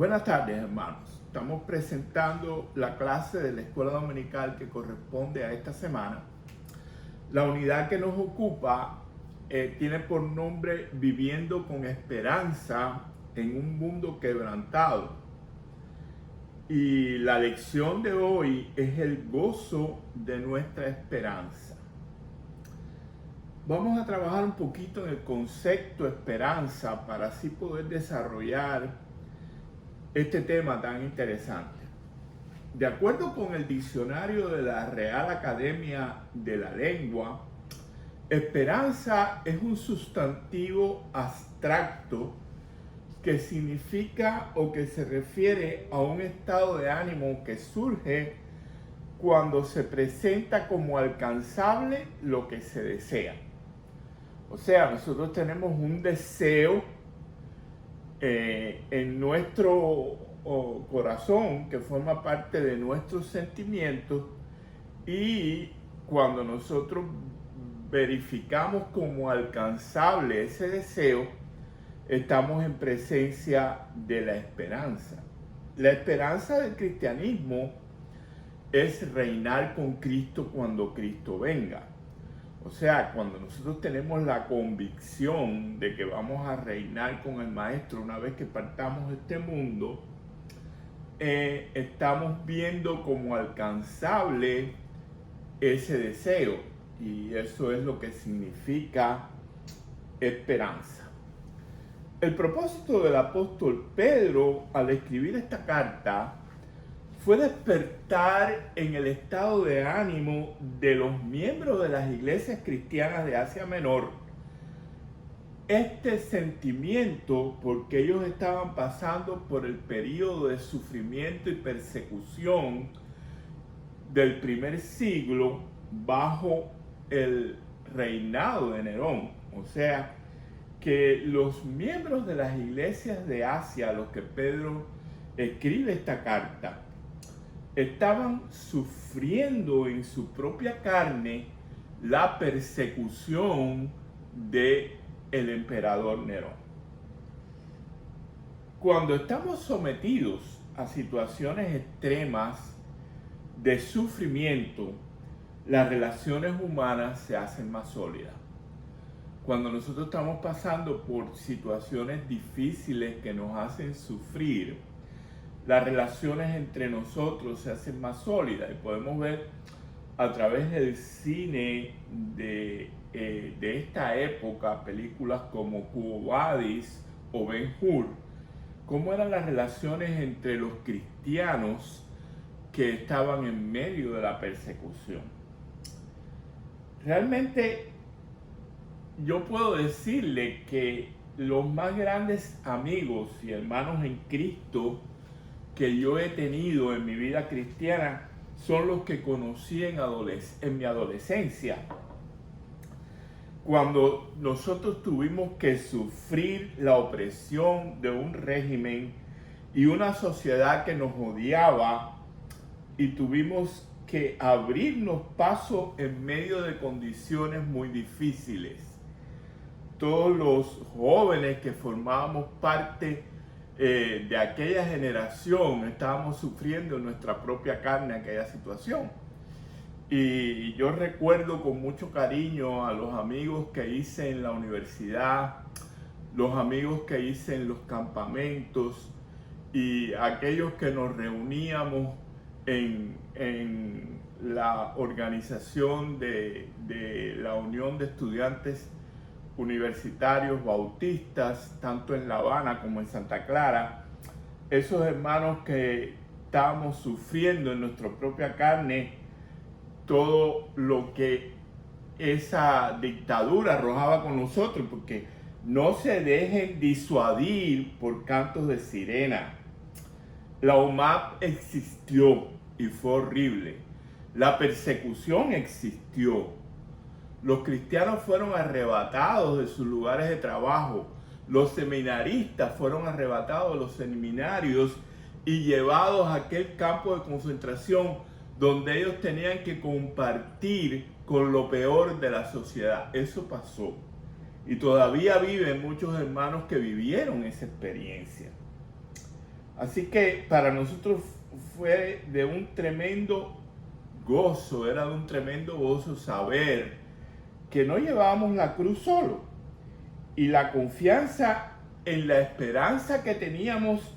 Buenas tardes, hermanos. Estamos presentando la clase de la escuela dominical que corresponde a esta semana. La unidad que nos ocupa tiene por nombre Viviendo con Esperanza en un Mundo Quebrantado. Y la lección de hoy es el gozo de nuestra esperanza. Vamos a trabajar un poquito en el concepto esperanza para así poder desarrollar este tema tan interesante. De acuerdo con el diccionario de la Real Academia de la Lengua, esperanza es un sustantivo abstracto que significa o que se refiere a un estado de ánimo que surge cuando se presenta como alcanzable lo que se desea. O sea, nosotros tenemos un deseo en nuestro corazón que forma parte de nuestros sentimientos, y cuando nosotros verificamos como alcanzable ese deseo, estamos en presencia de la esperanza. La esperanza del cristianismo es reinar con Cristo cuando Cristo venga. O sea, cuando nosotros tenemos la convicción de que vamos a reinar con el Maestro una vez que partamos de este mundo, estamos viendo como alcanzable ese deseo, y eso es lo que significa esperanza. El propósito del apóstol Pedro al escribir esta carta fue despertar en el estado de ánimo de los miembros de las iglesias cristianas de Asia Menor este sentimiento, porque ellos estaban pasando por el periodo de sufrimiento y persecución del primer siglo bajo el reinado de Nerón. O sea, que los miembros de las iglesias de Asia a los que Pedro escribe esta carta estaban sufriendo en su propia carne la persecución del emperador Nerón. Cuando estamos sometidos a situaciones extremas de sufrimiento, las relaciones humanas se hacen más sólidas. Cuando nosotros estamos pasando por situaciones difíciles que nos hacen sufrir, las relaciones entre nosotros se hacen más sólidas, y podemos ver a través del cine de esta época películas como Quo Vadis o Ben-Hur, cómo eran las relaciones entre los cristianos que estaban en medio de la persecución. Realmente yo puedo decirle que los más grandes amigos y hermanos en Cristo que yo he tenido en mi vida cristiana son los que conocí en mi adolescencia, cuando nosotros tuvimos que sufrir la opresión de un régimen y una sociedad que nos odiaba, y tuvimos que abrirnos paso en medio de condiciones muy difíciles. Todos los jóvenes que formábamos parte de aquella generación estábamos sufriendo en nuestra propia carne aquella situación. Y yo recuerdo con mucho cariño a los amigos que hice en la universidad, los amigos que hice en los campamentos, y aquellos que nos reuníamos en la organización de la Unión de Estudiantes Universitarios Bautistas, tanto en La Habana como en Santa Clara. Esos hermanos que estábamos sufriendo en nuestra propia carne todo lo que esa dictadura arrojaba con nosotros, porque no se dejen disuadir por cantos de sirena. La UMAP existió y fue horrible. La persecución existió. Los cristianos fueron arrebatados de sus lugares de trabajo. Los seminaristas fueron arrebatados de los seminarios y llevados a aquel campo de concentración donde ellos tenían que compartir con lo peor de la sociedad. Eso pasó. Y todavía viven muchos hermanos que vivieron esa experiencia. Así que para nosotros fue de un tremendo gozo, era de un tremendo gozo saber que no llevábamos la cruz solo, y la confianza en la esperanza que teníamos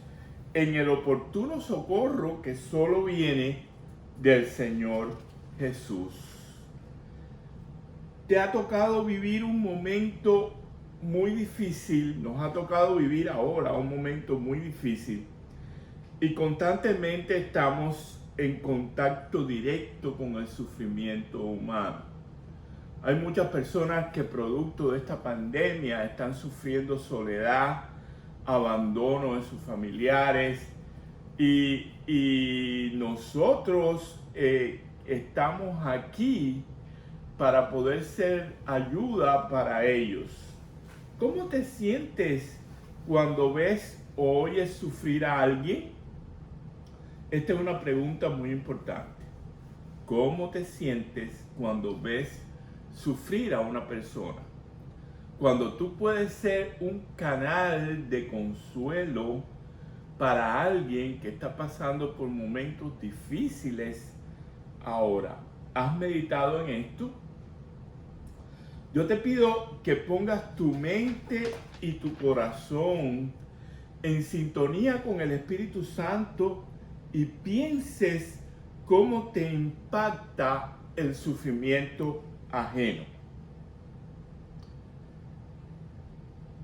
en el oportuno socorro que solo viene del Señor Jesús. Te ha tocado vivir un momento muy difícil, nos ha tocado vivir ahora un momento muy difícil, y constantemente estamos en contacto directo con el sufrimiento humano. Hay muchas personas que producto de esta pandemia están sufriendo soledad, abandono de sus familiares, y nosotros estamos aquí para poder ser ayuda para ellos. ¿Cómo te sientes cuando ves o oyes sufrir a alguien? Esta es una pregunta muy importante. ¿Cómo te sientes cuando ves sufrir a una persona? Cuando tú puedes ser un canal de consuelo para alguien que está pasando por momentos difíciles ahora. ¿Has meditado en esto? Yo te pido que pongas tu mente y tu corazón en sintonía con el Espíritu Santo y pienses cómo te impacta el sufrimiento ajeno.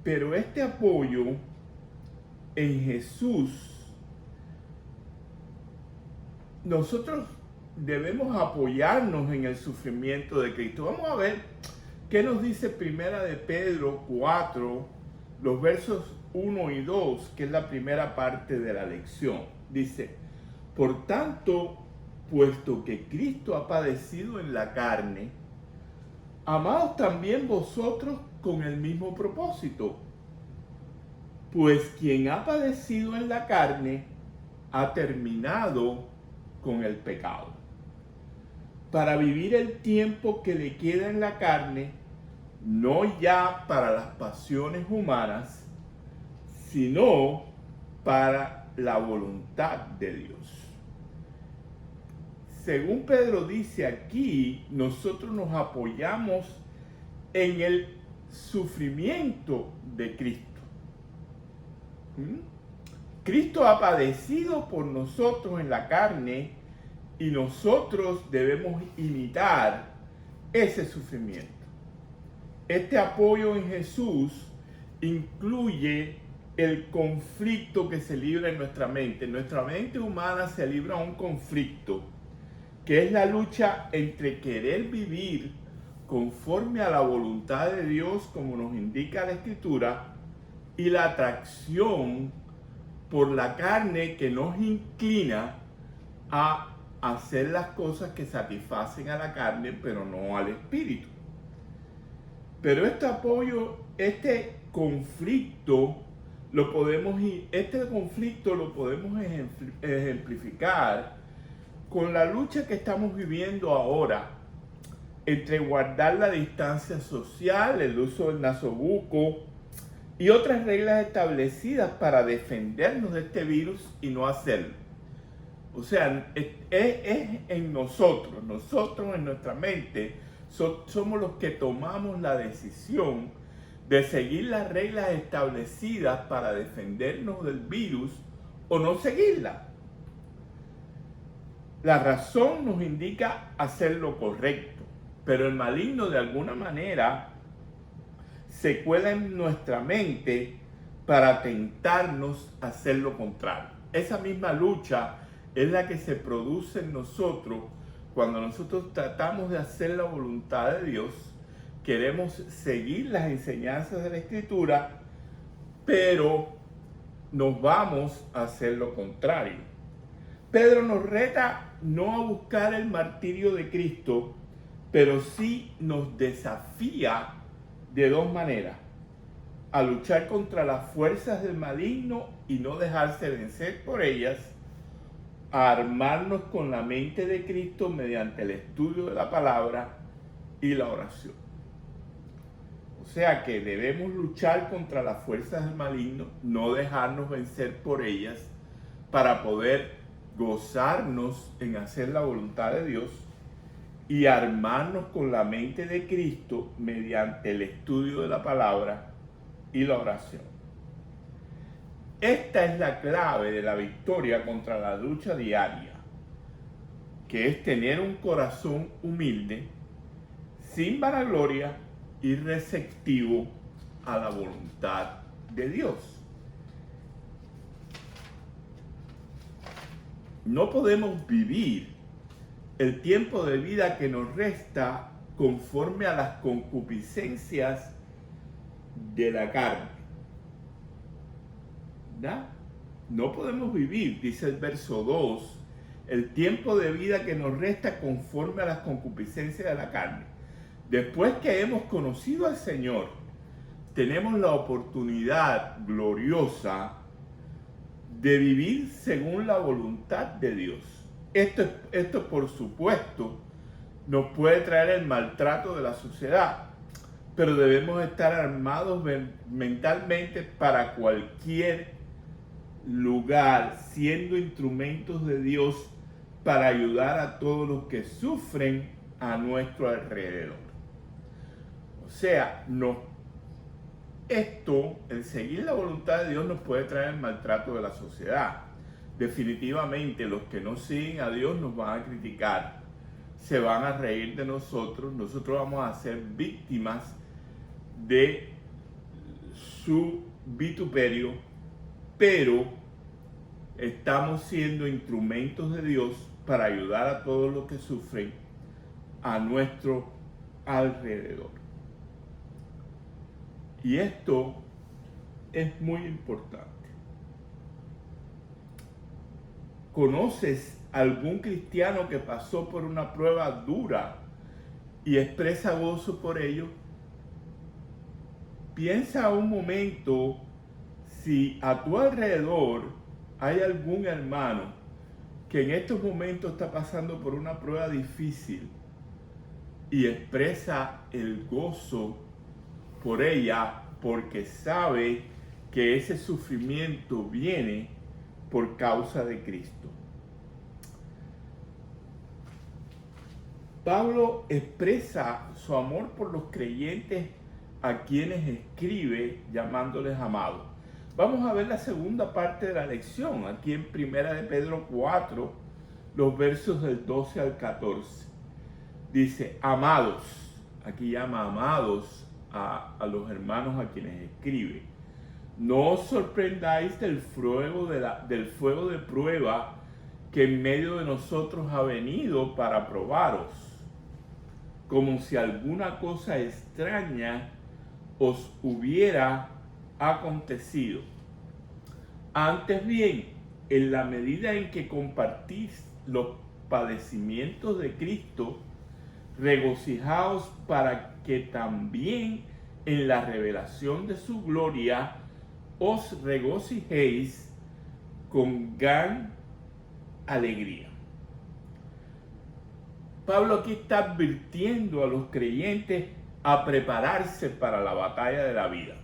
Pero este apoyo en Jesús, nosotros debemos apoyarnos en el sufrimiento de Cristo. Vamos a ver qué nos dice Primera de Pedro 4, los versos 1 y 2, que es la primera parte de la lección. Dice: por tanto, puesto que Cristo ha padecido en la carne, amaos también vosotros con el mismo propósito. Pues quien ha padecido en la carne ha terminado con el pecado, para vivir el tiempo que le queda en la carne, no ya para las pasiones humanas, sino para la voluntad de Dios. Según Pedro dice aquí, nosotros nos apoyamos en el sufrimiento de Cristo. Cristo ha padecido por nosotros en la carne y nosotros debemos imitar ese sufrimiento. Este apoyo en Jesús incluye el conflicto que se libra en nuestra mente. En nuestra mente humana se libra un conflicto que es la lucha entre querer vivir conforme a la voluntad de Dios, como nos indica la Escritura, y la atracción por la carne que nos inclina a hacer las cosas que satisfacen a la carne, pero no al espíritu. Pero este conflicto lo podemos ejemplificar con la lucha que estamos viviendo ahora entre guardar la distancia social, el uso del nasobuco y otras reglas establecidas para defendernos de este virus y no hacerlo. O sea, es en nosotros en nuestra mente, somos los que tomamos la decisión de seguir las reglas establecidas para defendernos del virus o no seguirlas. La razón nos indica hacer lo correcto, pero el maligno de alguna manera se cuela en nuestra mente para tentarnos a hacer lo contrario. Esa misma lucha es la que se produce en nosotros cuando nosotros tratamos de hacer la voluntad de Dios, queremos seguir las enseñanzas de la Escritura, pero nos vamos a hacer lo contrario. Pedro nos reta no a buscar el martirio de Cristo, pero sí nos desafía de dos maneras: a luchar contra las fuerzas del maligno y no dejarse vencer por ellas, a armarnos con la mente de Cristo mediante el estudio de la palabra y la oración. O sea que debemos luchar contra las fuerzas del maligno, no dejarnos vencer por ellas, para poder gozarnos en hacer la voluntad de Dios y armarnos con la mente de Cristo mediante el estudio de la palabra y la oración. Esta es la clave de la victoria contra la lucha diaria, que es tener un corazón humilde, sin vanagloria y receptivo a la voluntad de Dios. No podemos vivir el tiempo de vida que nos resta conforme a las concupiscencias de la carne. ¿Verdad? No podemos vivir, dice el verso 2, el tiempo de vida que nos resta conforme a las concupiscencias de la carne. Después que hemos conocido al Señor, tenemos la oportunidad gloriosa de vivir según la voluntad de Dios. Esto por supuesto nos puede traer el maltrato de la sociedad, pero debemos estar armados mentalmente para cualquier lugar, siendo instrumentos de Dios para ayudar a todos los que sufren a nuestro alrededor. O sea, el seguir la voluntad de Dios nos puede traer el maltrato de la sociedad. Definitivamente los que no siguen a Dios nos van a criticar, se van a reír de nosotros vamos a ser víctimas de su vituperio, pero estamos siendo instrumentos de Dios para ayudar a todos los que sufren a nuestro alrededor. Y esto es muy importante. ¿Conoces algún cristiano que pasó por una prueba dura y expresa gozo por ello? Piensa un momento si a tu alrededor hay algún hermano que en estos momentos está pasando por una prueba difícil y expresa el gozo por ella porque sabe que ese sufrimiento viene por causa de Cristo. Pablo expresa su amor por los creyentes a quienes escribe llamándoles amados. Vamos a ver la segunda parte de la lección aquí en 1 de Pedro 4, los versos del 12 al 14. Dice, amados, aquí llama amados a los hermanos a quienes escribe. No os sorprendáis del fuego de prueba que en medio de nosotros ha venido para probaros, como si alguna cosa extraña os hubiera acontecido. Antes bien, en la medida en que compartís los padecimientos de Cristo, regocijaos para que también en la revelación de su gloria os regocijéis con gran alegría. Pablo aquí está advirtiendo a los creyentes a prepararse para la batalla de la vida.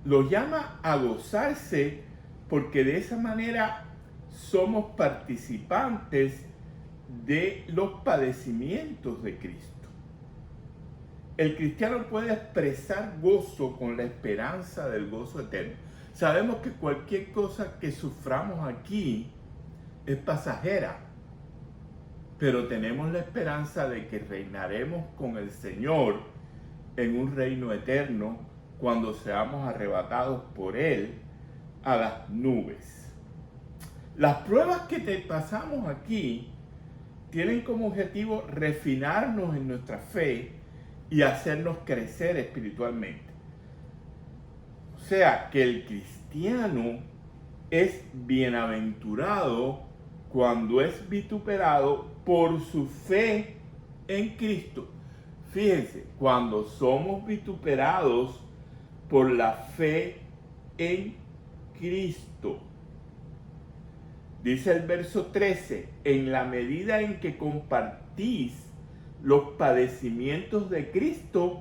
Los llama a gozarse porque de esa manera somos participantes de los padecimientos de Cristo. El cristiano puede expresar gozo con la esperanza del gozo eterno. Sabemos que cualquier cosa que suframos aquí es pasajera, pero tenemos la esperanza de que reinaremos con el Señor en un reino eterno cuando seamos arrebatados por Él a las nubes. Las pruebas que te pasamos aquí tienen como objetivo refinarnos en nuestra fe y hacernos crecer espiritualmente. O sea, que el cristiano es bienaventurado cuando es vituperado por su fe en Cristo. Fíjense, cuando somos vituperados por la fe en Cristo. Dice el verso 13, en la medida en que compartís los padecimientos de Cristo,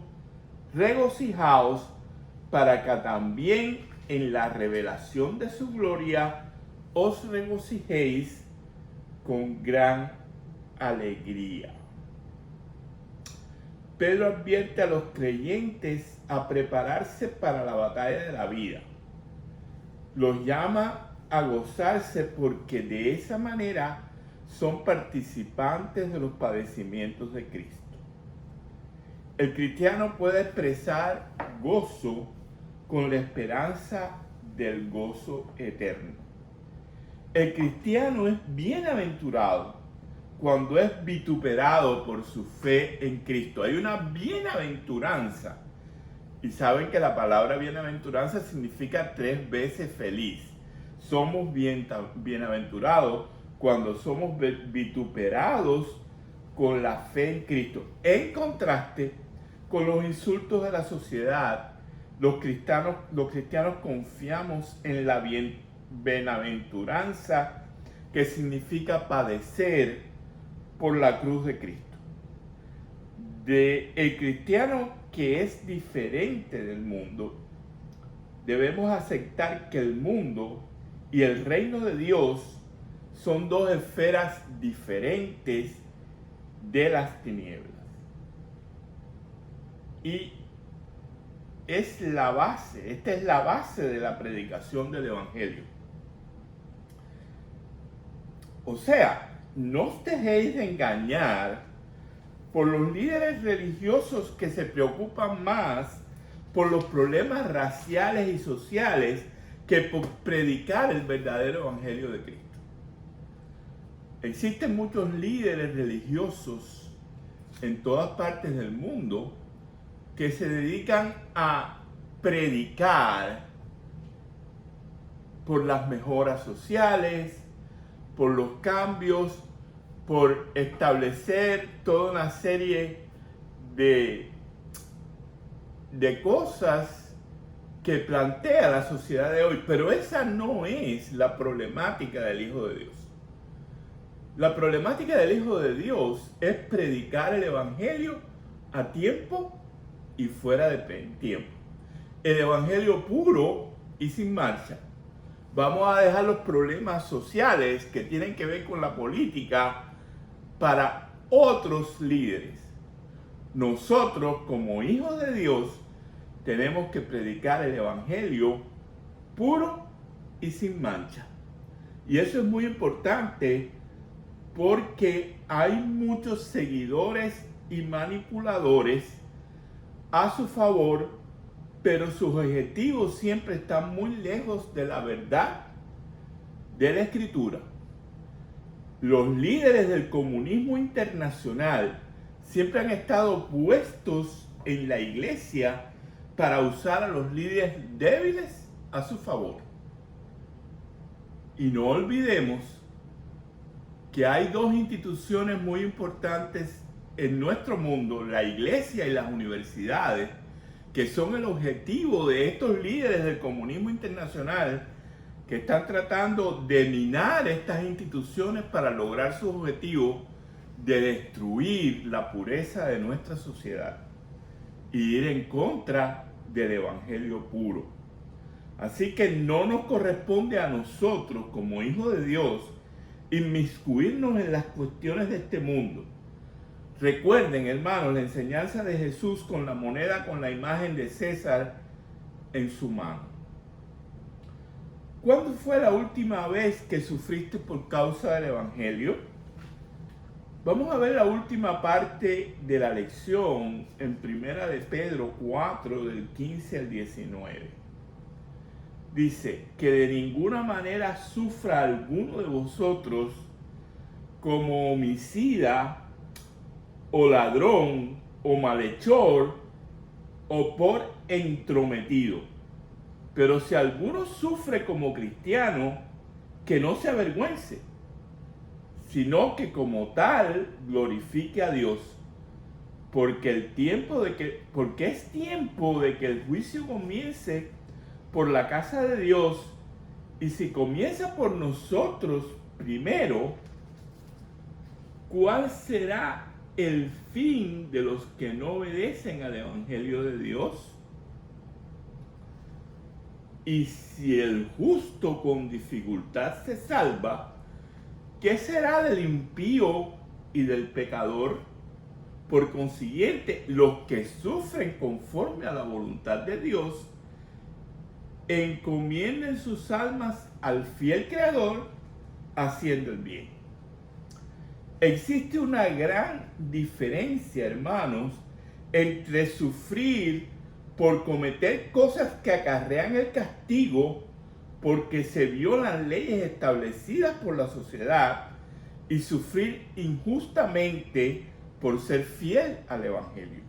regocijaos para que también en la revelación de su gloria os regocijéis con gran alegría. Pedro advierte a los creyentes a prepararse para la batalla de la vida. Los llama a gozarse porque de esa manera son participantes de los padecimientos de Cristo. El cristiano puede expresar gozo con la esperanza del gozo eterno. El cristiano es bienaventurado cuando es vituperado por su fe en Cristo. Hay una bienaventuranza. Y saben que la palabra bienaventuranza significa 3 veces feliz. Somos bienaventurados cuando somos vituperados con la fe en Cristo. En contraste con los insultos de la sociedad, los cristianos confiamos en la bienaventuranza que significa padecer por la cruz de Cristo. El cristiano que es diferente del mundo, debemos aceptar que el mundo y el reino de Dios son 2 esferas diferentes de las tinieblas. Y esta es la base de la predicación del Evangelio. O sea, no os dejéis de engañar por los líderes religiosos que se preocupan más por los problemas raciales y sociales que por predicar el verdadero Evangelio de Cristo. Existen muchos líderes religiosos en todas partes del mundo que se dedican a predicar por las mejoras sociales, por los cambios, por establecer toda una serie de cosas que plantea la sociedad de hoy. Pero esa no es la problemática del Hijo de Dios. La problemática del Hijo de Dios es predicar el Evangelio a tiempo y fuera de tiempo. El Evangelio puro y sin marcha. Vamos a dejar los problemas sociales que tienen que ver con la política para otros líderes. Nosotros, como hijos de Dios, tenemos que predicar el Evangelio puro y sin mancha. Y eso es muy importante porque hay muchos seguidores y manipuladores a su favor, pero sus objetivos siempre están muy lejos de la verdad de la Escritura. Los líderes del comunismo internacional siempre han estado puestos en la iglesia para usar a los líderes débiles a su favor. Y no olvidemos que hay 2 instituciones muy importantes en nuestro mundo, la iglesia y las universidades, que son el objetivo de estos líderes del comunismo internacional que están tratando de minar estas instituciones para lograr su objetivo de destruir la pureza de nuestra sociedad y ir en contra del Evangelio puro. Así que no nos corresponde a nosotros como hijos de Dios inmiscuirnos en las cuestiones de este mundo. Recuerden, hermanos, la enseñanza de Jesús con la moneda con la imagen de César en su mano. ¿Cuándo fue la última vez que sufriste por causa del Evangelio? Vamos a ver la última parte de la lección en 1 de Pedro 4, del 15 al 19. Dice, que de ninguna manera sufra alguno de vosotros como homicida, o ladrón, o malhechor, o por entrometido. Pero si alguno sufre como cristiano, que no se avergüence, sino que como tal glorifique a Dios, porque es tiempo de que el juicio comience por la casa de Dios, y si comienza por nosotros primero, ¿cuál será el fin de los que no obedecen al Evangelio de Dios? Y si el justo con dificultad se salva, ¿qué será del impío y del pecador? Por consiguiente, los que sufren conforme a la voluntad de Dios, encomienden sus almas al fiel Creador, haciendo el bien. Existe una gran diferencia, hermanos, entre sufrir por cometer cosas que acarrean el castigo porque se violan leyes establecidas por la sociedad y sufrir injustamente por ser fiel al Evangelio.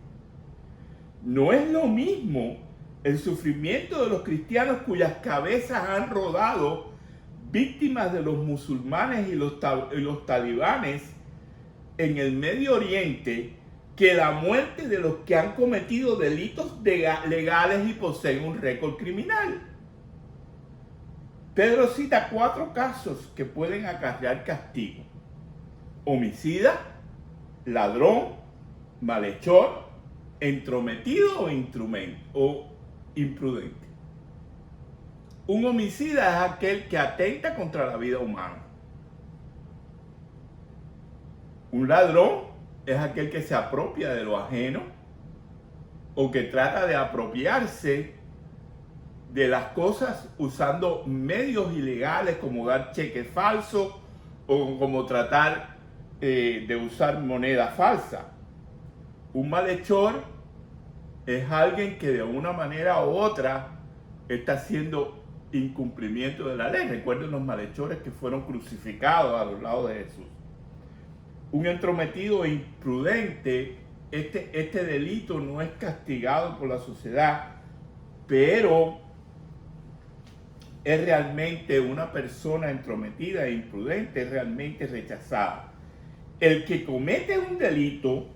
No es lo mismo el sufrimiento de los cristianos cuyas cabezas han rodado víctimas de los musulmanes y los talibanes en el Medio Oriente que la muerte de los que han cometido delitos legales y poseen un récord criminal. Pedro cita 4 casos que pueden acarrear castigo: homicida, ladrón, malhechor, entrometido o imprudente. Un homicida es aquel que atenta contra la vida humana. Un ladrón es aquel que se apropia de lo ajeno o que trata de apropiarse de las cosas usando medios ilegales como dar cheques falsos o como tratar de usar moneda falsa. Un malhechor es alguien que de una manera u otra está haciendo incumplimiento de la ley. Recuerden los malhechores que fueron crucificados a los lados de Jesús. Un entrometido e imprudente, este delito no es castigado por la sociedad, pero es realmente una persona entrometida e imprudente, es realmente rechazada. El que comete un delito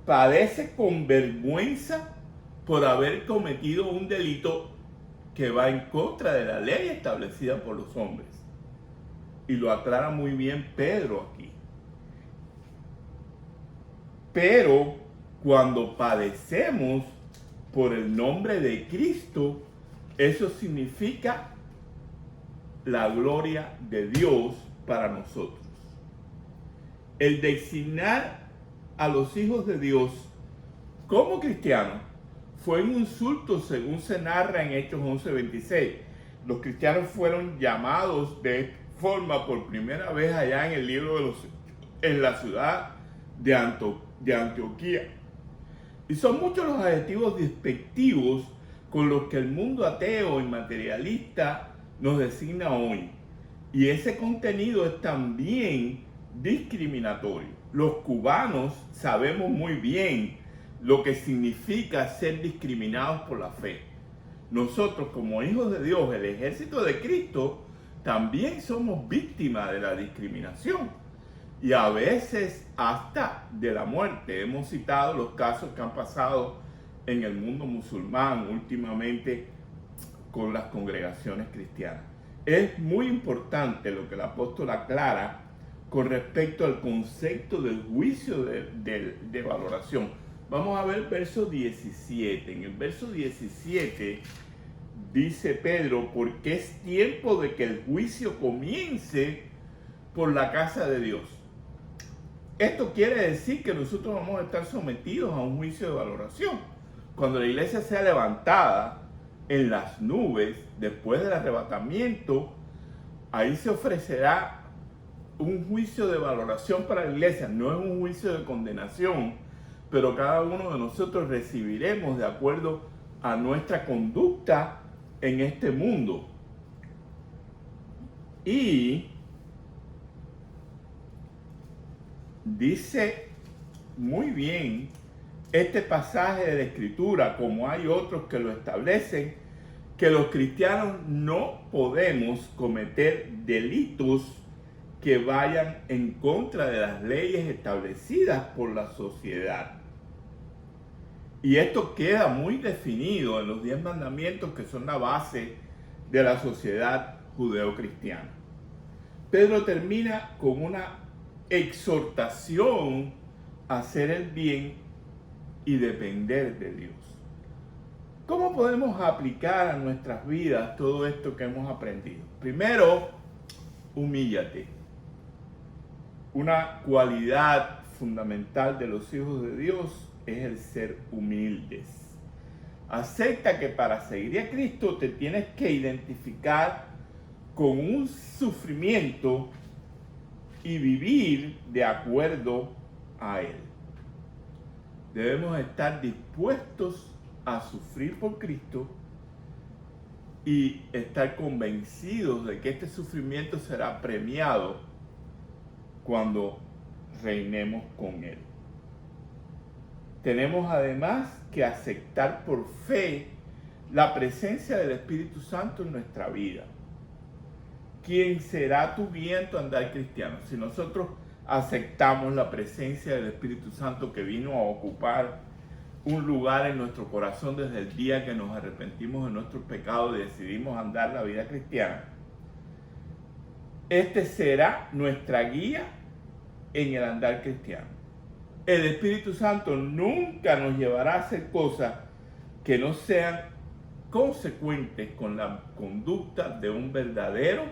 padece con vergüenza por haber cometido un delito que va en contra de la ley establecida por los hombres. Y lo aclara muy bien Pedro aquí. Pero cuando padecemos por el nombre de Cristo, eso significa la gloria de Dios para nosotros. El designar a los hijos de Dios como cristianos fue un insulto, según se narra en Hechos 11:26. Los cristianos fueron llamados de esta forma por primera vez allá en el libro de los en la ciudad de Antioquía. Y son muchos los adjetivos despectivos con los que el mundo ateo y materialista nos designa hoy. Y ese contenido es también discriminatorio. Los cubanos sabemos muy bien lo que significa ser discriminados por la fe. Nosotros, como hijos de Dios, el ejército de Cristo, también somos víctimas de la discriminación y a veces hasta de la muerte. Hemos citado los casos que han pasado en el mundo musulmán últimamente con las congregaciones cristianas. Es muy importante lo que el apóstol aclara con respecto al concepto del juicio de valoración. Vamos a ver el verso 17. En el verso 17 dice Pedro: porque es tiempo de que el juicio comience por la casa de Dios. Esto quiere decir que nosotros vamos a estar sometidos a un juicio de valoración. Cuando la iglesia sea levantada en las nubes, después del arrebatamiento, ahí se ofrecerá un juicio de valoración para la iglesia. No es un juicio de condenación, pero cada uno de nosotros recibiremos de acuerdo a nuestra conducta en este mundo. Y dice muy bien este pasaje de la Escritura, como hay otros que lo establecen, que los cristianos no podemos cometer delitos que vayan en contra de las leyes establecidas por la sociedad. Y esto queda muy definido en los 10 mandamientos, que son la base de la sociedad judeocristiana. Pedro termina con una exhortación a hacer el bien y depender de Dios. ¿Cómo podemos aplicar a nuestras vidas todo esto que hemos aprendido? Primero, humíllate. Una cualidad fundamental de los hijos de Dios es el ser humildes. Acepta que para seguir a Cristo te tienes que identificar con un sufrimiento y vivir de acuerdo a Él. Debemos estar dispuestos a sufrir por Cristo y estar convencidos de que este sufrimiento será premiado cuando reinemos con Él. Tenemos además que aceptar por fe la presencia del Espíritu Santo en nuestra vida. ¿Quién será tu guía en tu andar cristiano? Si nosotros aceptamos la presencia del Espíritu Santo que vino a ocupar un lugar en nuestro corazón desde el día que nos arrepentimos de nuestros pecados y decidimos andar la vida cristiana, este será nuestra guía en el andar cristiano. El Espíritu Santo nunca nos llevará a hacer cosas que no sean consecuentes con la conducta de un verdadero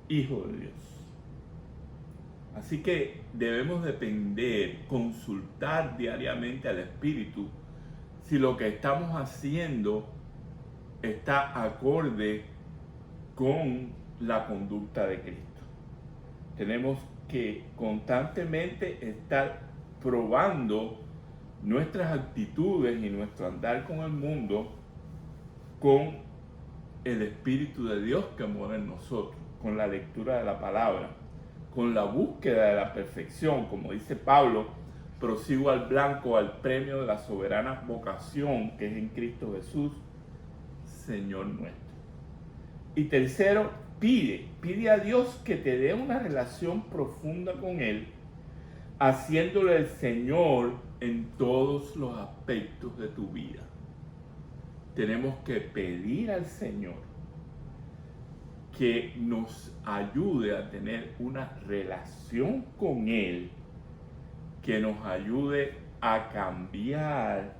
hijo de Dios. Así que debemos depender, consultar diariamente al Espíritu si lo que estamos haciendo está acorde con la conducta de Cristo. Tenemos que constantemente estar probando nuestras actitudes y nuestro andar con el mundo con el Espíritu de Dios que mora en nosotros, con la lectura de la palabra, con la búsqueda de la perfección, como dice Pablo, prosigo al blanco, al premio de la soberana vocación que es en Cristo Jesús, Señor nuestro. Y tercero, pide a Dios que te dé una relación profunda con Él, haciéndole el Señor en todos los aspectos de tu vida. Tenemos que pedir al Señor que nos ayude a tener una relación con Él, que nos ayude a cambiar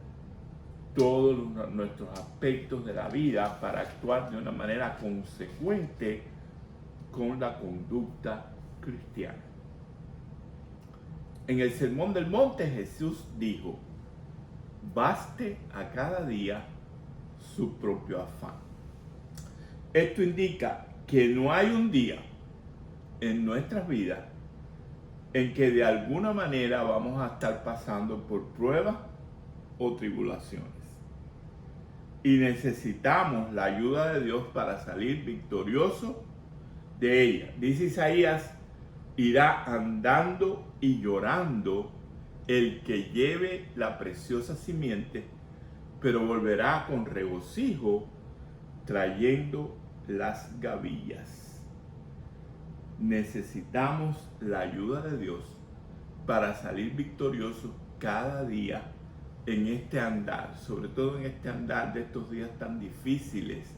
todos nuestros aspectos de la vida para actuar de una manera consecuente con la conducta cristiana. En el Sermón del Monte Jesús dijo: baste a cada día su propio afán. Esto indica que no hay un día en nuestras vidas en que de alguna manera vamos a estar pasando por pruebas o tribulaciones. Y necesitamos la ayuda de Dios para salir victorioso de ella. Dice Isaías: irá andando y llorando el que lleve la preciosa simiente, pero volverá con regocijo trayendo las gavillas. Necesitamos la ayuda de Dios para salir victoriosos cada día en este andar, sobre todo en este andar de estos días tan difíciles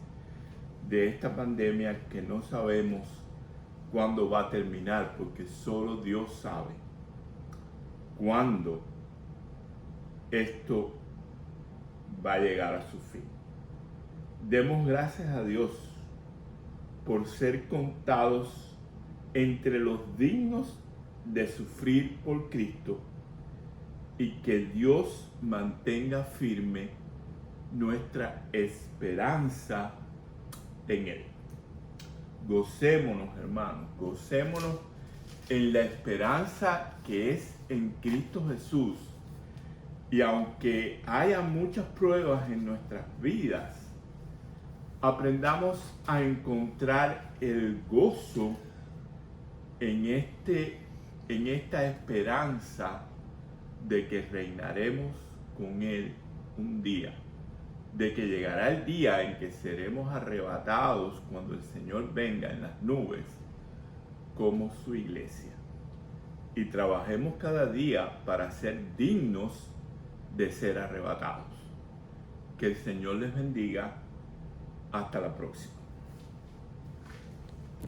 de esta pandemia que no sabemos cuándo va a terminar, porque solo Dios sabe cuándo esto va a llegar a su fin. Demos gracias a Dios por ser contados entre los dignos de sufrir por Cristo, y que Dios mantenga firme nuestra esperanza en Él. Gocémonos, hermanos, gocémonos en la esperanza que es en Cristo Jesús. Y aunque haya muchas pruebas en nuestras vidas, aprendamos a encontrar el gozo en esta esperanza de que reinaremos con Él un día, de que llegará el día en que seremos arrebatados cuando el Señor venga en las nubes como su iglesia. Y trabajemos cada día para ser dignos de ser arrebatados. Que el Señor les bendiga. Hasta la próxima.